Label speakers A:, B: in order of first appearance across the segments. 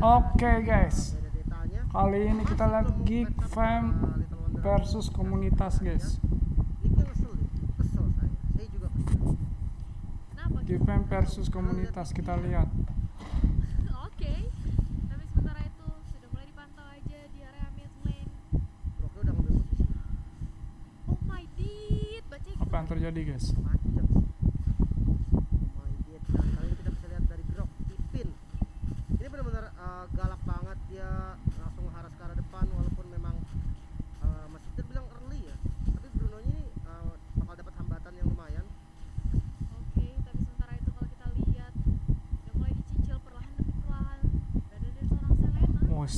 A: Oke guys,
B: beda datanya.
A: kali ini kita lihat Geek Fam versus komunitas guys.
B: Ini kesel saya. Saya juga kesel.
C: Kenapa?
A: Geek Fam versus komunitas kita lihat.
C: Oke. Tapi sementara itu sudah mulai dipantau aja di area mid lane.
B: Broknya udah ngambil posisi.
C: Oh my god, baca
A: Apa yang terjadi guys?
B: Macet sih. Oh my god. Dan kali ini kita bisa lihat dari Grok Ipin. Ini benar-benar galak banget, dia langsung haras ke arah depan walaupun memang masih terbilang early ya. Tapi Bruno ini bakal dapat hambatan yang lumayan.
C: Oke, tapi sementara itu kalau kita lihat udah mulai dicicil perlahan demi perlahan. Ada dari seorang Selena
A: Mus.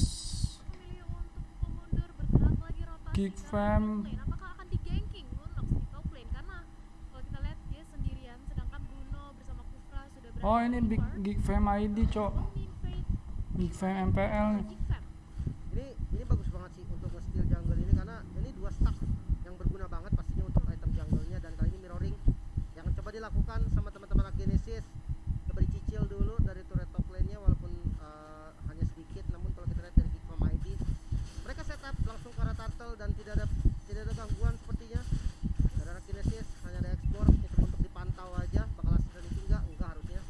C: memilih untuk mundur bergerak lagi rotasi
A: Geek
C: ke
A: Fam.
C: top lane. Apakah akan diganking Lunox di top lane? Karena kalau kita lihat dia sendirian, sedangkan Bruno bersama Kufra sudah berada
A: Oh
C: di
A: ini
C: luar.
A: Geek Fam ID cok. Geek Fam MPL nih.
C: Geek Fam.
B: Ini bagus banget sih untuk nge-steal jungle ini karena ini dua stack yang berguna banget pastinya untuk item jungle-nya, dan kali ini mirroring yang coba dilakukan sama teman-teman Genesis. Coba dicicil dulu dari turret top lane-nya walaupun hanya sedikit, namun kalau kita lihat dari Geek Fam ID mereka setup langsung ke arah turtle dan tidak ada gangguan sepertinya. Dari arah Genesis hanya ada explore itu untuk dipantau aja, bakal hasil ini enggak harusnya.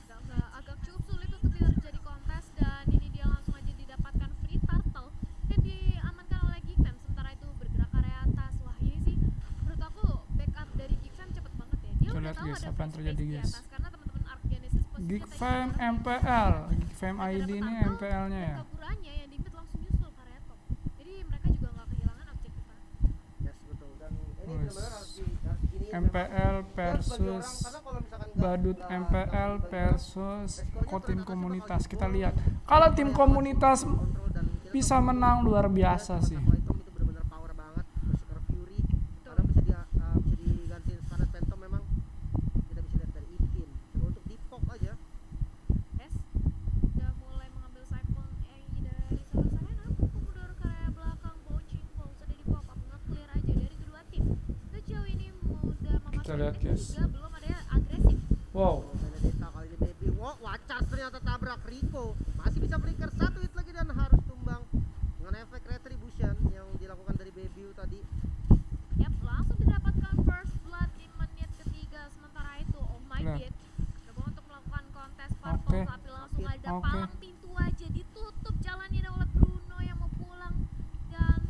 C: Enggak, agak cukup sulit untuk tidak terjadi kontes, dan ini dia langsung aja didapatkan free turtle dan diamankan oleh Geekfam. Sementara itu bergerak ke area atas. Wah ini sih menurut aku backup dari Geekfam cepet banget ya. Dia
A: Coba
C: udah
A: lihat
C: tahu
A: guys,
C: ada
A: apa yang
C: free
A: terjadi,
C: space di
A: guys.
C: atas karena teman-teman Arc Genesis posisinya
A: Geek
C: tadi
A: Fam
C: sekarang
A: MPL. Geek Fam
C: mereka
A: ID
C: dapat
A: ini
C: turtle,
A: MPL-nya
C: dan
A: ya.
C: kaburannya yang di mid langsung nyusul ke area top. Jadi mereka juga nggak kehilangan objektif.
B: Yes, betul. Dan ini
A: Wes.
B: benar-benar harus diginiin
A: MPL
B: memang. Dan sebagai orang,
A: versus
B: karena kalau misalkan
A: Badut
B: nggak
A: MPL
B: bergerak,
A: versus
B: resikonya
A: kok tim
B: ternyata
A: komunitas.
B: bakal
A: Kita
B: jebol.
A: lihat. Kalau tim komunitas
B: Kontrol dan kita
A: bisa
B: tahu
A: menang
B: ini
A: luar
B: dia
A: biasa
B: salah
A: sih.
B: satu item itu benar-benar power banget. Berserker Fury kadang bisa digantiin Scarlet Phantom, memang kita bisa lihat dari Ipin. Coba untuk dipok aja.
C: Yes, udah mulai mengambil siphon dari seorang Selena. Mundur ke area belakang, bouncing ball sudah di pop up, nge-clear aja dari kedua tim. Sejauh ini udah memasuki
A: lihat,
C: menit
A: guys.
C: ketiga, belum ada yang agresif.
A: Wow.
B: Benedetta kali ini baby. Wow, Wacas ternyata tabrak Rico. Masih bisa flicker, satu hit lagi dan harus tumbang dengan efek retribution yang dilakukan dari baby tadi.
C: Yap, langsung didapatkan first blood di menit ketiga. Sementara itu, oh my
A: Nah.
C: god, coba untuk melakukan kontes purple,
A: Oke.
C: tapi langsung ada
A: Oke.
C: palang pintu aja, ditutup jalannya oleh Bruno yang mau pulang, dan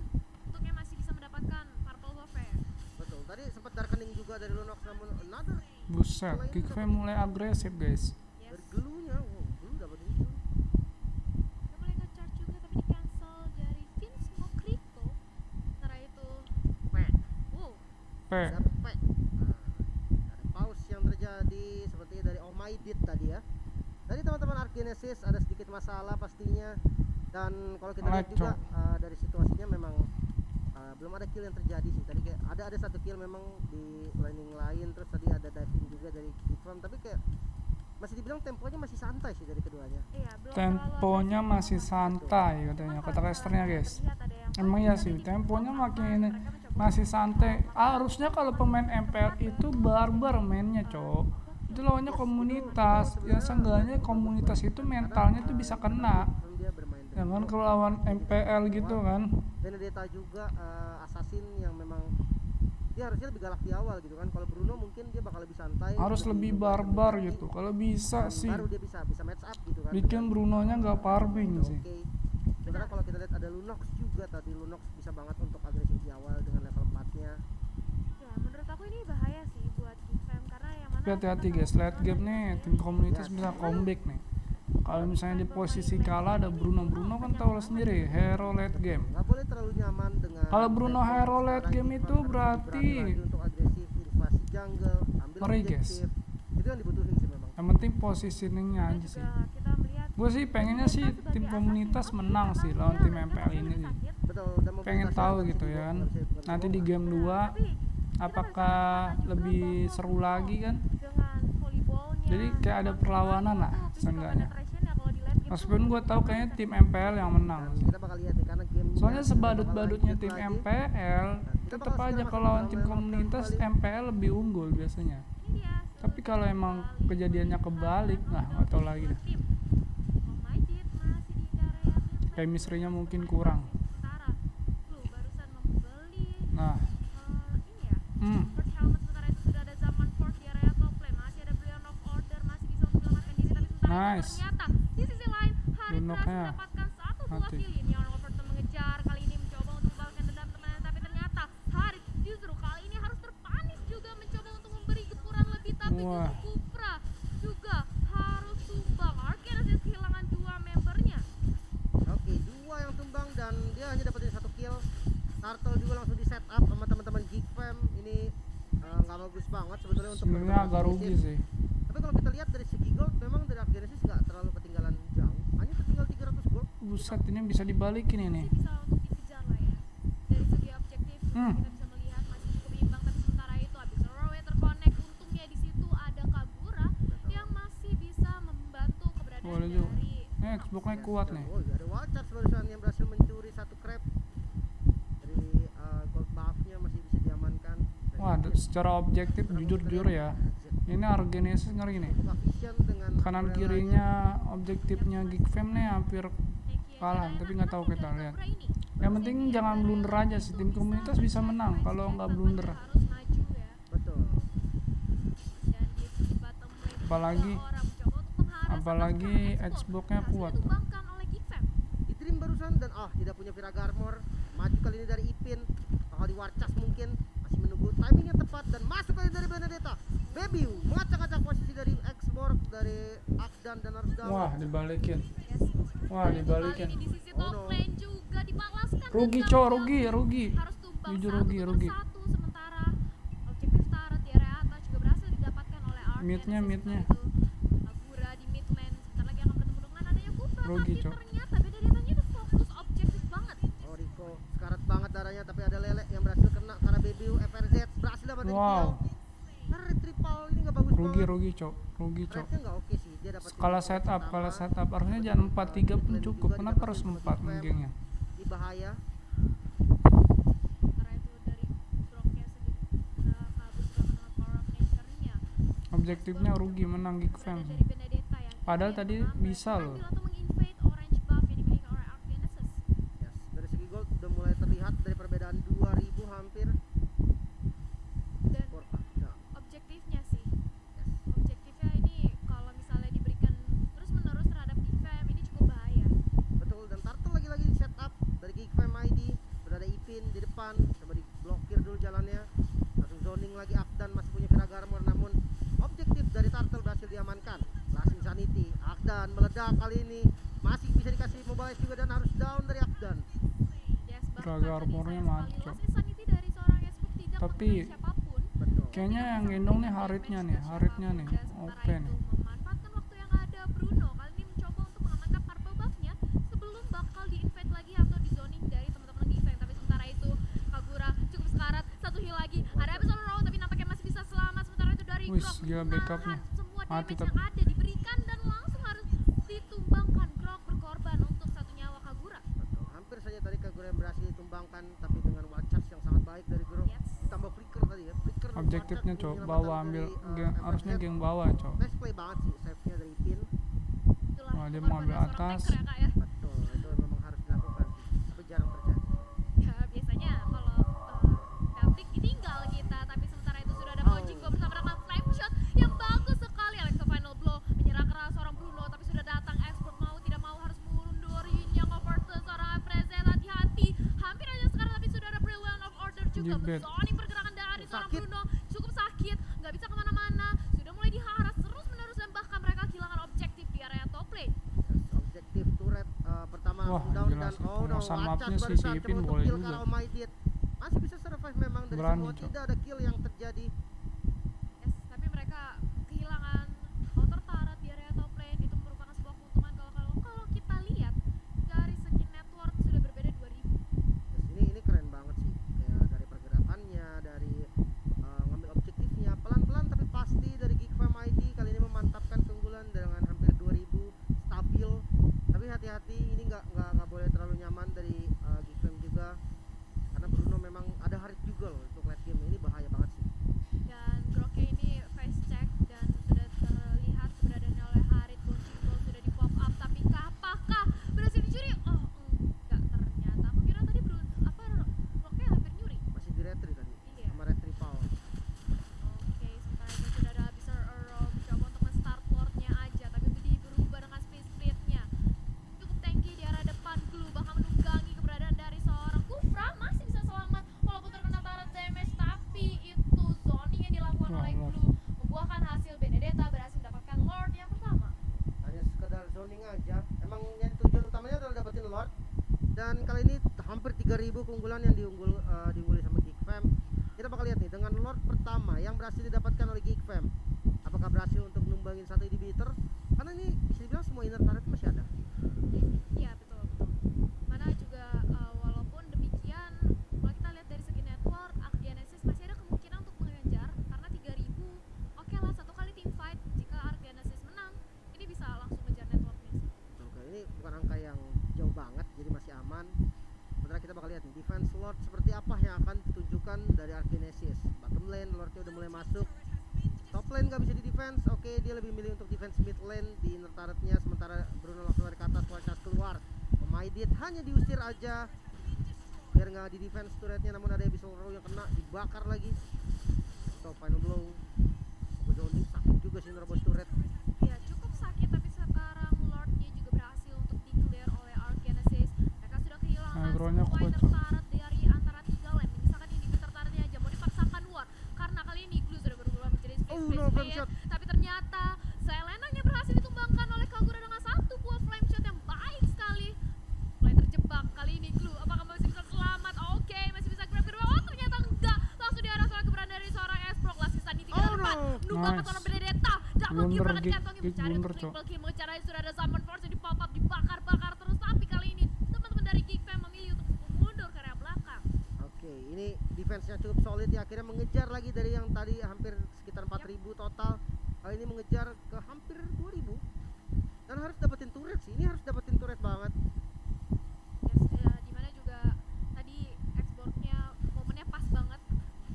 C: untuknya masih bisa mendapatkan purple warfare.
B: Betul. Tadi sempat darkening juga dari Lunox, namun another
A: Buset, Geek Fam mulai agresif guys.
C: Yes,
B: dari gelunya. Wow, gelu dapat ini.
C: udah mulai nge-charge juga tapi di cancel dari Vince Mokrito. Sementara itu,
B: Pek.
C: wow,
A: P.
B: Ada pek. Nah, ada pause yang terjadi seperti dari Oh My Did tadi ya. Tadi teman-teman Arc Genesis ada sedikit masalah pastinya, dan kalau kita lihat juga dari situasinya memang belum ada kill yang terjadi sih. Tadi kayak ada satu kill memang di laning lain, terus tadi ada diving juga dari Geekfam, tapi kayak masih dibilang temponya masih santai sih dari keduanya.
C: iya belum
A: Temponya
C: terlalu
A: masih
C: agresif.
A: santai katanya kata casternya guys. Emang iya sih, temponya makin masih santai. Harusnya kalau pemain MPL itu barbar mainnya cowok. Itu lawannya komunitas. Ya seenggaknya komunitas itu mentalnya tuh bisa kena.
B: Geekfam dia bermain dengan
A: Jangan
B: Grok.
A: kalau lawan MPL gitu kan.
B: Benedetta juga assassin yang memang dia harusnya lebih galak di awal gitu kan. Kalau Bruno mungkin dia bakal lebih santai,
A: Harus lebih
B: nyoba
A: barbar
B: item
A: gitu.
B: terbaik,
A: Kalau bisa
B: dan
A: sih
B: baru dia bisa match up gitu kan.
A: bikin Brunonya nggak farming
B: Oke.
A: sih.
B: Sementara kalau kita lihat ada Lunox juga tadi, Lunox bisa banget untuk agresif di awal dengan level 4-nya.
C: Ya, menurut aku ini bahaya sih buat Geekfam karena yang mana
A: Tapi hati-hati guys, late game nih tim komunitas bisa comeback nih. Kalau misalnya di posisi kalah ada Bruno kan tahu sendiri hero late game.
B: Nggak boleh terlalu nyaman dengan
A: Kalau Bruno
B: level
A: hero
B: sekarang
A: late game
B: Geekfam
A: itu
B: harus lebih
A: berarti
B: berani lagi untuk agresif, invasi jungle, ambil
A: ngeri, guys.
B: objektif. Itu yang dibutuhin sih memang.
A: Yang penting positioningnya
C: dan
A: aja sih.
C: juga kita melihat
A: Gue sih pengennya sih tim komunitas menang sih lawan tim MPL ini sih.
B: Betul, dan
A: Pengen
B: mobilitasnya
A: tahu
B: nggak
A: gitu
B: bisa
A: ya kan.
B: dibawa, nggak bisa
A: Nanti di
B: dibawa.
A: game 2 apakah lebih seru lagi kan?
C: dengan volleyballnya,
A: Jadi kayak ada perlawanan lah
C: physical
A: seenggaknya.
C: penetration ya kalau di late game
A: Meskipun
C: tuh
A: gue tahu kayaknya tim MPL yang menang
B: Dan
A: sih.
B: kita bakal lihat nih karena game
A: Soalnya sebadut-badutnya tim MPL
B: Kita
A: tetap
B: bakal
A: aja
B: segera
A: kalau lawan
B: masuk
A: tim
B: dalam
A: komunitas
B: kembali.
A: MPL lebih unggul biasanya.
C: ini dia
A: Tapi kalau emang kejadiannya kebalik, nah nggak tahu lagi dah.
C: tim. Oh my god, masih
A: chemistry-nya mungkin kurang.
C: Sementara lu barusan membeli
A: Nah,
C: ini ya, First Helmet, sementara itu sudah ada Zaman Force di area top lane, masih ada Brilliant of Order, masih bisa untuk menyelamatkan diri, tapi sementara itu
A: Nice.
C: ternyata di sisi lain Harit berhasil
A: Lunoknya
C: mendapatkan satu buah
A: mati.
C: kill. Ini orang Overton mengejar, kali ini mencoba untuk membalaskan dendam temannya, tapi ternyata Harit justru kali ini harus terpanis juga mencoba untuk memberi gempuran lebih, tapi
A: Wah.
C: justru Kupra juga harus tumbang. Arkansas kehilangan 2 membernya.
B: Oke, 2 yang tumbang dan dia hanya dapetin 1 kill. Turtle juga langsung di setup sama teman-teman Geek Fam. Ini nggak bagus banget sebetulnya untuk
A: sebenarnya
B: teman-teman
A: agak rugi
B: Genesis.
A: sih.
B: Tapi kalau kita lihat dari segi gold, memang dari Genesis nggak terlalu ketinggalan jauh. Hanya tertinggal 300 gold.
A: Buset, ini bisa dibalikin ini.
C: Masih bisa untuk dikejar lah ya. Dari segi objektif juga
A: Hmm.
C: kita bisa melihat masih cukup imbang, tapi sementara itu habis Rowe terkonek, untungnya di situ ada Kagura yang masih bisa membantu keberadaan
A: Boleh juga.
C: dari
A: Xbox-nya kuat nih.
B: Oh, ada Walters barusan yang berhasil mencuri 1 crab. Dari gold buff-nya masih bisa diamankan.
A: Wah, secara objektif jujur ya. Ini Argenesis ngeri nih.
B: Cukup efisien dengan
A: Kanan
B: umbrella-nya.
A: kirinya objektifnya Geek Fam nih hampir
C: Tanky
A: kalah,
C: yang
A: tapi
C: enak.
A: nggak tahu
C: Tapi
A: kita
C: dari
A: lihat.
C: Kagura ini,
A: Yang penting jangan blunder aja sih, tim komunitas bisa menang kalau nggak blunder.
C: harus maju ya.
B: Betul.
C: Dan di sisi bottom lane
A: Apalagi-
C: tiga orang mencoba untuk mengharas
A: apalagi
C: atas
A: Xbox-nya
C: berhasil
A: kuat.
C: ditumbangkan oleh Geek Fam.
B: Di Dream barusan dan tidak punya Viraga Armor. Maju kali ini dari Ipin. Bakal di Warcas mungkin. Masih menunggu timing yang tepat dan masuk kali dari Benedetta. Baby mengacak-acak posisi dari Xborg, dari Akdan dan harus down.
A: Wah, dibalikin.
C: Yes.
A: Wah,
C: Dan
A: dibalikin.
C: kali ini di sisi
B: Oh,
C: top
B: no.
C: lane juga dibalaskan
A: Rugi,
C: dendamnya.
A: Cok, rugi.
C: Harus tumbang
A: Jujur
C: satu
A: rugi,
C: per
A: rugi.
C: satu, sementara objektif turret di area atas juga berhasil didapatkan oleh Ark.
A: Midnya.
C: Kagura di mid lane sebentar lagi akan bertemu dengan adanya Kupra,
A: Rugi,
C: tapi
A: Cok.
C: ternyata Benedetta itu fokus objektif banget.
B: Oh, Rico sekarat banget darahnya, tapi ada Lele yang berhasil kena karena Baby FRZ berhasil dapat
A: Wow.
B: Karena triple ini nggak bagus
A: Rugi,
B: banget.
A: Cok. Rugi, Cok.
B: Rate-nya nggak oke sih, dia dapat
A: Kalau setup harusnya jangan 4-3 pun cukup. Kenapa harus 4 gengnya?
B: Di bahaya.
C: Sementara itu dari Broknya sendiri kabur dengan power of nature-nya.
A: Objektifnya rugi menang Geek Fam.
C: Dari Benedetta yang
A: Padahal
C: ingin
A: tadi
C: mengambil
A: bisa loh.
C: ambil atau menginvade orange buff yang dimiliki oleh Ark Genesis.
B: Yes, dari segi gold udah mulai terlihat dari perbedaan 2000 hampir.
C: Dan
B: For Akda.
C: objektifnya sih,
B: Yes.
C: objektifnya ini kalau misalnya diberikan terus menerus terhadap Geek Fam ini cukup bahaya.
B: Betul, dan Turtle lagi-lagi di setup dari Geek Fam ID. Sudah ada Ipin di depan, coba diblokir dulu jalannya. Langsung zoning lagi Akdan masih punya Viraga Armor, namun objektif dari Turtle berhasil diamankan. Last Insanity, Akdan meledak kali ini. Masih bisa dikasih mobilize juga dan harus down dari Akdan.
C: Yes, bahkan
A: Viraga
C: tadi
A: Armornya
C: sayang
A: mati,
C: sekali
A: Cok.
C: Lost Insanity dari seorang Xbox tidak
A: Tapi
C: mengenal siapapun.
B: Betul.
A: kayaknya yang gendong nih Haritnya nih, Haritnya nih.
C: Dan sementara
A: OP nih.
C: itu memanfaatkan waktu yang ada, Bruno kali ini mencoba untuk mengamankan purple buff-nya sebelum bakal di-invade lagi atau di zoning dari teman-teman Geek Fam. Tapi sementara itu Kagura cukup sekarat, satu heal lagi. Ada episode row tapi nampaknya masih bisa selamat. Sementara itu dari
A: Wih,
C: Grok
A: gila backupnya.
C: menahan semua
A: Mati
C: damage
A: tapi.
C: yang ada diberikan dan langsung harus ditumbangkan. Grok berkorban untuk satu nyawa Kagura.
B: Betul. Hampir saja tadi Kagura yang berhasil ditumbangkan, tapi dengan one charge yang sangat baik dari Gro.
C: Yes.
B: Ditambah flicker tadi ya. Flicker
A: Objektifnya,
B: one charge
A: Cok, bawa
B: menyelamatkan
A: ambil
B: dari,
A: geng,
B: FFZ.
A: harusnya geng bawah, Cok.
B: Nice play banget sih save-nya dari Ipin.
C: Itulah
A: Wah, dia
C: pengorbanan
A: mau ambil
C: seorang
A: atas.
C: tanker ya, Kak ya.
B: Betul, itu memang harus dilakukan sih. Tapi jarang terjadi.
C: Ya, biasanya kalau Gaptik ditinggal kita, tapi sementara itu sudah ada
B: Oh.
C: Mojiko bersama dengan flame shot yang bagus sekali. Alexa final blow menyerang keras seorang Bruno, tapi sudah datang expert mau tidak mau harus mundurin yang overturn seorang FRZ. Hati-hati, hampir aja sekarang tapi sudah ada Brilliant of Order juga
A: Di bed.
C: menzoning pergerakan dari seorang
B: Sakit.
C: Bruno. Cukup sakit, nggak bisa kemana-mana, sudah mulai diharas terus-menerus dan bahkan mereka kehilangan objektif di area top lane.
B: Yes, objektif turret pertama
A: Wah,
B: langsung down
A: gila
B: dan
A: sih.
B: oh no,
A: Penguasaan
B: Wachat
A: mapnya sih
B: barusan
A: si Ipin
B: coba
A: boleh
B: kill
A: juga.
B: karena Almighty masih bisa survive memang dari
A: Berani,
B: semua,
A: Cok.
B: tidak ada kill yang terjadi.
C: Yes, tapi mereka kehilangan counter turret di area top lane. Itu merupakan sebuah keuntungan kalau kita lihat dari segi network sudah berbeda 2000.
B: Yes, ini keren banget sih, kayak dari pergerakannya, dari ngambil objektifnya pelan-pelan tapi pasti dari Geek Fam ID kali ini memantapkan keunggulan dengan hampir 2000 stabil. Tapi hati-hati, ini nggak boleh terlalu nyaman dari Geek Fam juga, karena Bruno memang ada Harit juga loh untuk late game ini, bahaya banget sih. 3000 keunggulan yang diungguli sama Geek Fam. Kita bakal lihat nih dengan Lord pertama yang berhasil didapatkan oleh Geek Fam. Apakah berhasil untuk numbangin satu inhibitor? Karena ini bisa dibilang semua inner turret masih ada.
C: Iya betul betul. Mana juga walaupun demikian, kalau kita lihat dari segi network, Arc Genesis masih ada kemungkinan untuk mengejar karena 3000. Oke lah, satu kali team fight jika Arc Genesis menang, ini bisa langsung ngejar networknya sih.
B: Oke, ini bukan angka yang jauh banget, jadi masih aman. Sementara kita bakal lihat nih defense Lord seperti apa yang akan ditunjukkan dari Arc Genesis. Bottom lane Lordnya udah mulai masuk. Top lane gak bisa di defense. Oke, dia lebih milih untuk defense mid lane di inner turretnya. Sementara Bruno langsung dari ke atas, Wildcard keluar. Pemaidit hanya diusir aja biar nggak di defense turretnya, namun ada Abyssal Row yang kena, dibakar lagi. So final blow. Zoning sakit juga sih nerobos turret.
C: Ya cukup sakit, tapi sekarang Lordnya juga berhasil untuk di-clear oleh Arc Genesis. Mereka sudah kehilangan
A: Agronya
C: semua
A: kuat,
C: inner
A: Cok.
C: turret dari antara 3 lane. Menyisakan inhibitor turretnya aja mau dipaksakan war karena kali ini Glue sudah berubah menjadi
B: Oh,
C: space
B: no,
C: space
B: flame
C: player.
B: shot.
C: Tapi ternyata Selenanya berhasil ditumbangkan oleh Kagura dengan satu buah flame shot yang baik sekali. Mulai terjebak kali ini Glue, apakah masih bisa selamat? Oke, masih bisa grab kedua. Oh ternyata enggak, langsung diarah soal keberadaan dari seorang Esprok. Last Sanity di
B: Oh,
C: depan,
B: no.
C: numbangkan
A: Nice.
C: seorang Benedetta. Double kill
A: Blunder,
C: berangkat
A: Geek-
C: kantongi,
A: Geek
C: mencari
A: blunder,
C: untuk
A: Cok.
C: triple kill, mengejar aja sudah ada Summon Force yang dipop-up, dibakar-bakar terus. Tapi kali ini teman-teman dari Geek Fam memilih untuk mundur ke area belakang.
B: Oke, ini defense-nya cukup solid ya. Akhirnya mengejar lagi dari yang tadi hampir sekitar 4000 total. Kali ini mengejar ke hampir 2000. Dan harus dapetin turret sih. Ini harus dapetin turret banget.
C: Yes, dimana juga tadi exportnya momennya pas banget.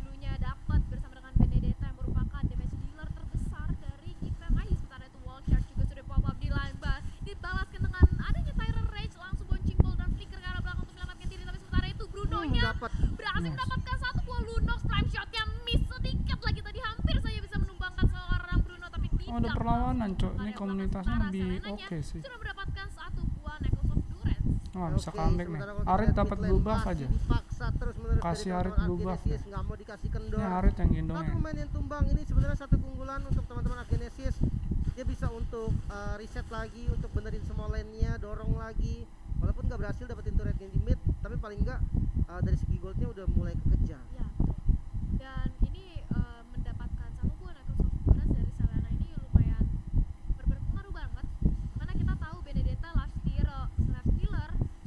C: Blue-nya dapat bersama dengan Benedetta yang merupakan damage dealer terbesar dari Geek Fam. Sementara itu wall charge juga sudah pop-up di line bar. Dibalaskan dengan adanya Tyrant Rage, langsung boncing ball dan flicker ke arah belakang untuk menyelamatkan diri. Tapi sementara itu Bruno-nya
B: Dapat.
C: berhasil
A: Nice.
C: mendapatkan satu buah Lunox. Prime shot-nya miss sedikit lagi tadi, hampir saja bisa menumbangkan seorang Bruno tapi tidak.
A: Oh, ada perlawanan, Cok. Ini
C: Area
A: komunitasnya
C: belakang.
A: lebih
C: Sementara
A: oke sih.
C: sudah mendapatkan satu buah Necklace of Durance.
A: Wah, bisa
B: Oke,
A: comeback nih.
B: sementara kalau kita
A: Arit
B: lihat
A: dapat
B: mid
A: blue
B: lane
A: buff
B: masih
A: aja.
B: Dipaksa terus menerus
A: Kasih
B: dari
A: Arit
B: teman-teman
A: blue buff
B: Argenesis,
A: deh.
B: nggak mau dikasih kendor.
A: Ini Arit yang
B: Satu
A: gendongnya.
B: pemain yang tumbang ini sebenarnya satu keunggulan untuk teman-teman Argenesis. Dia bisa untuk reset lagi, untuk benerin semua lane-nya, dorong lagi. Walaupun nggak berhasil dapetin turret yang di mid, tapi paling nggak dari segi goldnya udah mulai kekejar.
C: Ya, betul. Dan ini mendapatkan satu buah Necklace of Durance dari Selena ini lumayan berpengaruh banget. Karena kita tahu Benedetta life stealer,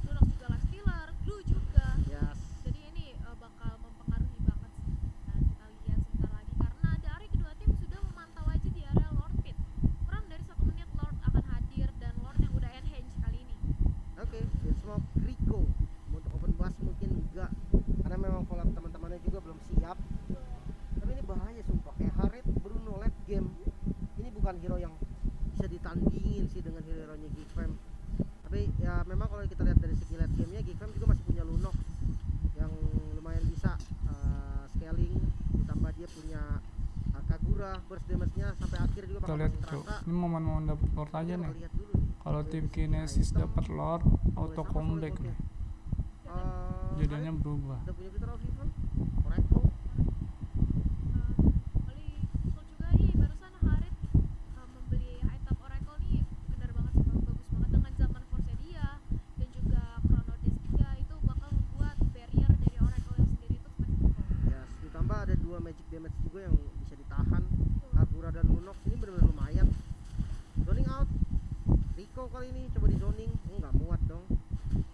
C: Lunox juga life stealer, Glue juga.
B: Yes.
C: Jadi ini bakal mempengaruhi banget sih. Dan kita lihat sebentar lagi karena dari kedua tim sudah memantau aja di area Lord Pit. Kurang dari 1 menit Lord akan hadir dan Lord yang udah enhance kali ini.
B: Oke, Smoke Rico untuk open blast mungkin enggak, karena memang follow teman-temannya juga belum siap. Tapi ini bahaya sumpah, kayak Harit, Bruno late game. Ini bukan hero yang bisa ditandingin sih dengan hero-nya Geek Fam. Tapi ya memang kalau kita lihat dari segi late game-nya, Geek Fam juga masih punya Lunox yang lumayan bisa scaling, ditambah dia punya Kagura burst damage-nya sampai akhir juga
A: Kita
B: bakal
A: lihat,
B: masih
A: Cok.
B: terasa.
A: Ini momen-momen dapat Lord aja
B: Kita
A: nih.
B: bakal lihat dulu nih.
A: Kalau
B: Dari
A: tim
B: segi
A: Kinesis
B: item,
A: dapat Lord, auto
B: sama
A: comeback
B: solid
A: nih.
B: goldnya.
A: Jadinya berubah.
B: Udah punya Peter of Evil, Oracle.
C: Kali betul juga nih barusan Harit membeli item Oracle nih, bener banget sih, bagus banget dengan zaman Force dia dan juga Chrono Days 3 itu bakal membuat barrier dari Oracle yang sendiri itu semakin kuat.
B: Ya, ditambah ada 2 magic damage juga yang bisa ditahan. Kagura dan Lunox ini benar-benar lumayan. Zoning out. Rico kali ini coba di zoning, nggak muat dong.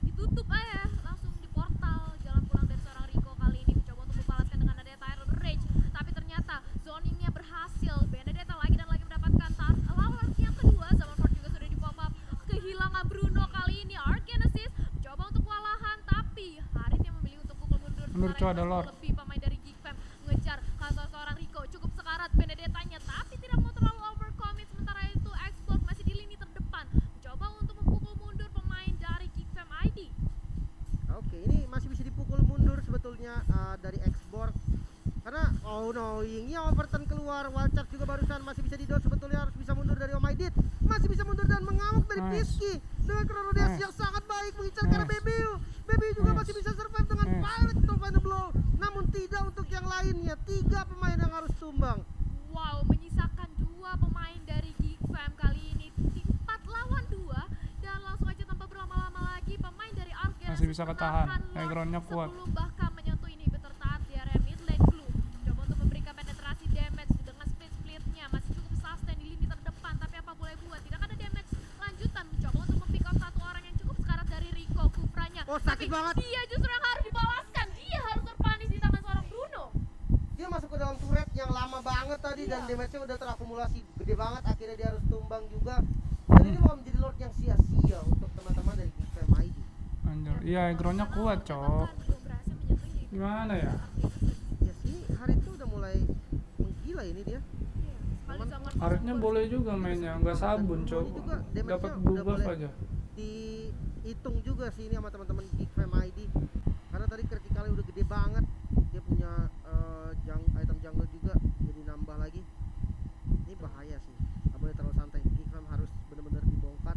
C: Ditutup aja langsung di portal. Jalan pulang dari seorang Rico kali ini mencoba untuk membalaskan dengan adanya Tyrant Rage, tapi ternyata zoningnya berhasil. Benedetta lagi dan lagi mendapatkan lawan yang kedua. Zaman Ford juga sudah di pop up. Kehilangan Bruno kali ini. Arc Genesis mencoba untuk kewalahan, tapi Harit yang memilih untuk pukul mundur.
A: Mundur,
C: Sementara
A: Cok, ada
C: itu
A: Lord.
C: lebih pemain dari Geek Fam mengejar kantor seorang Rico. Cukup sekarat Benedettanya, tapi tidak mau terlalu overcommit. Sementara itu Xbox masih di lini terdepan mencoba untuk memukul mundur pemain dari Geek Fam ID.
B: Oke, ini masih bisa dipukul mundur sebetulnya dari Xborg. Karena oh no, ya overturn keluar, Wildcard juga barusan masih bisa didot, sebetulnya harus bisa mundur dari Omaidit. Masih bisa mundur dan mengamuk dari
A: Nice.
B: Pisky dengan Chrono Dash
A: Nice.
B: yang sangat baik mengincar ke arah
A: Nice.
B: Bebiu. Bebiu juga
A: Nice.
B: masih bisa survive dengan
A: Nice.
B: Pirate atau Final Blow. Namun tidak untuk yang lainnya, 3 pemain yang harus tumbang.
C: Wow, menyisakan 2 pemain dari Geek Fam kali ini 4 lawan 2 dan langsung aja tanpa berlama-lama lagi pemain dari Arc
A: Masih
C: Genesis
A: bisa ketahan.
C: Menahan Lord
A: Backgroundnya kuat.
C: sebelum bahkan menyentuh inhibitor taat di area mid lane. Glue coba untuk memberikan penetrasi damage dengan split-splitnya. Masih cukup sustain di lini terdepan, tapi apa boleh buat, tidak ada damage lanjutan. Mencoba untuk mempick up satu orang yang cukup sekarat dari Rico. Kufranya,
B: Oh, sakit
C: tapi
B: banget.
C: dia justru yang harus dibalaskan. Dia harus terpanis di tangan seorang Bruno.
B: Dia masuk ke dalam turret yang lama banget tadi dan
C: Iya.
B: damage-nya udah terakumulasi gede banget, akhirnya dia harus tumbang juga. Dan ini mau menjadi Lord yang sia-sia untuk teman-teman dari Big Fam ID.
A: Anjir. Iya, backgroundnya kuat, Cok.
C: Belum berhasil menyentuh inhibitor.
A: Gimana ya?
B: Ya sini hari itu udah mulai menggila ini dia.
C: Iya, sekali jangan
A: Harusnya
C: masuk
A: boleh juga mainnya, nggak sabun, Cok.
B: Ini juga damage-nya
A: Dapat
B: udah
A: buff
B: boleh
A: aja.
B: dihitung juga sih ini sama teman-teman Big Fam ID. Karena tadi kritikalnya udah gede banget. Dia punya item jungle juga, jadi nambah lagi. Ini bahaya sih. Nggak boleh terlalu santai. Big Fam harus benar-benar dibongkar.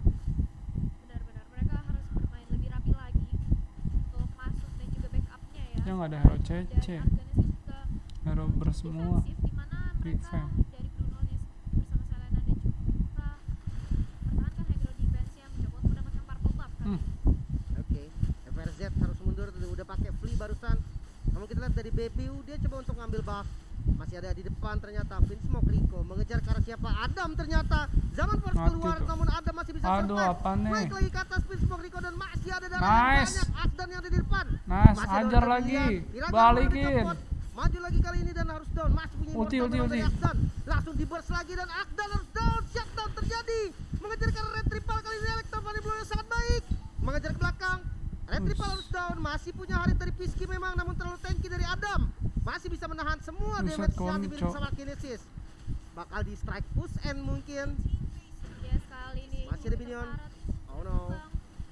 C: Benar-benar mereka harus bermain lebih rapi lagi untuk masuk dan juga backupnya ya.
A: Ya nggak ada hero
C: Dan
A: CC,
C: Argenesis juga
A: hero burst semua.
C: defensif di mana
A: Big
C: mereka
A: Fam.
C: dari Bruno bersama Selena dan juga pertahankan hydro defense-nya, mencoba untuk mendapatkan purple buff kan.
B: Oke, FRZ harus mundur, udah pakai flea barusan. Namun kita lihat dari BPU dia coba untuk ngambil buff. Masih ada di depan ternyata Vinsmoke Rico mengejar ke arah siapa? Adam ternyata. Zaman Force
A: Mati
B: keluar
A: tuh.
B: namun Adam masih bisa
A: Aduh,
B: survive.
A: apa nih?
B: Naik lagi ke atas Vinsmoke Rico dan masih ada darah
A: Nice.
B: yang banyak. Akdan yang ada di depan.
A: Nice,
B: Masih ada
A: hajar
B: orang
A: lagi.
B: terlihat. Iraga
A: Balikin.
B: udah dicopot. Maju lagi kali ini dan harus down. Masih punya
A: Ulti,
B: immortal
A: ulti,
B: down dari
A: ulti.
B: Akdan. Langsung di burst lagi dan Akdan harus down. Shutdown terjadi. Mengejar ke red triple kali ini Electro Funny Blow yang sangat baik. Mengejar ke belakang. Red triple harus down. Masih punya Harit dari Pisky memang namun terlalu tanky dari Adam. Masih bisa menahan semua
A: Buset,
B: damage yang
A: Konco.
B: dimiliki sama Kinesis. Bakal di strike push end mungkin.
C: Ya sekali ini
B: Masih ada minion. Oh no.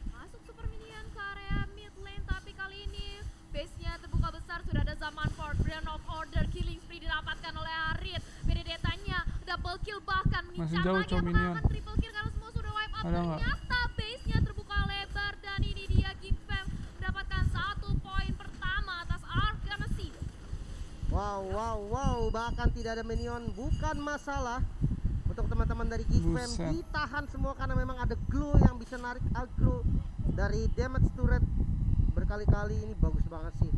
C: Masuk super minion ke area mid lane, tapi kali ini base-nya terbuka besar. Sudah ada Zaman Ford, Brand of Order, killing spree didapatkan oleh Harit. Benedetta-nya double kill bahkan
A: Masih
C: mengincar
A: jauh,
C: lagi
A: Cok,
C: apakah
A: minion.
C: akan triple kill karena semua sudah wipe out.
A: Ada nggak?
C: Ternyata base-nya terbuka lebar dan ini dia Geek Fam mendapatkan 1 poin pertama atas Argenesis.
B: Wow, bahkan tidak ada minion bukan masalah untuk teman-teman dari Geekfam.
A: Buset.
B: Ditahan semua karena memang ada glow yang bisa narik aggro dari damage turret berkali-kali. Ini bagus banget sih.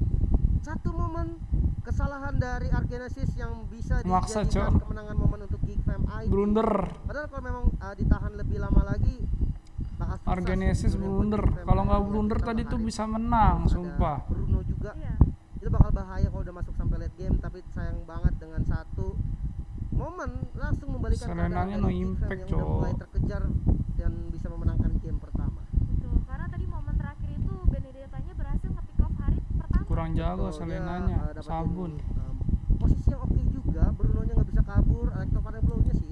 B: Satu momen kesalahan dari Argenesis yang bisa
A: Maksa,
B: dijadikan
A: Cok.
B: kemenangan momen untuk Geekfam ID.
A: Blunder.
B: Padahal kalau memang ditahan lebih lama lagi bakal susah
A: Argenesis
B: sih sebenarnya buat
A: blunder.
B: Geekfam
A: Kalau nggak
B: yang
A: blunder
B: ditambah
A: tadi tuh
B: Harit.
A: bisa menang,
B: Ada
A: sumpah.
B: Bruno juga.
C: Iya.
B: Itu bakal bahaya kalau udah masuk sampai late game, tapi sayang banget dengan satu momen langsung membalikan
A: Selenanya no
B: dari Geekfam
A: impact,
B: yang udah mulai
A: Cok.
B: terkejar dan bisa memenangkan game pertama.
C: Betul, karena tadi momen terakhir itu Benedetta-nya berhasil nge-pick off Harit pertama.
A: Kurang jago
B: Betul,
A: Selenanya,
B: dia, dapetin,
A: sabun.
B: posisi yang oke juga, Bruno nya nggak bisa kabur, Electro Funny Blow-nya sih